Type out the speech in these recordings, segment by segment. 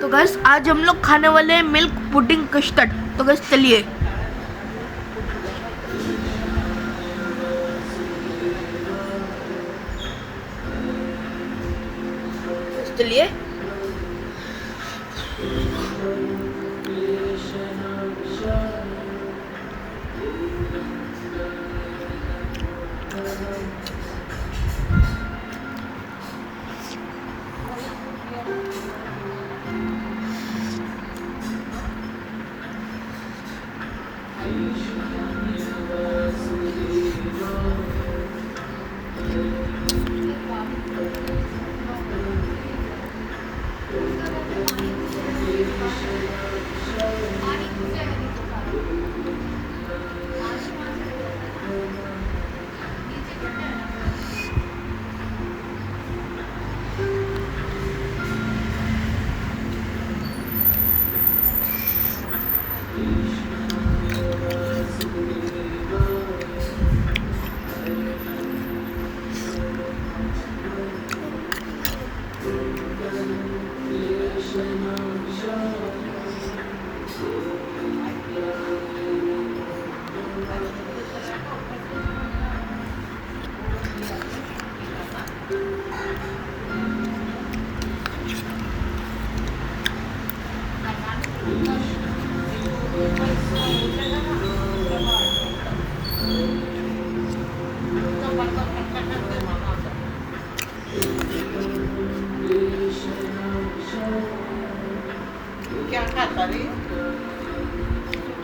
तो गैस आज हम लोग खाने वाले हैं मिल्क पुडिंग कस्टर्ड। तो गैस चलिए चलिए क्या खाता रही?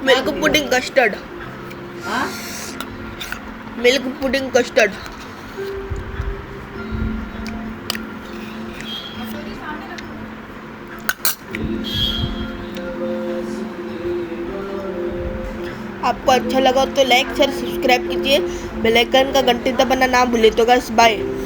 Milk pudding custard. हाँ? Milk pudding custard. आपको अच्छा लगा तो लाइक शेयर सब्सक्राइब कीजिए, बेल आइकन का घंटी दबाना ना भूले। तो गाइस बाय।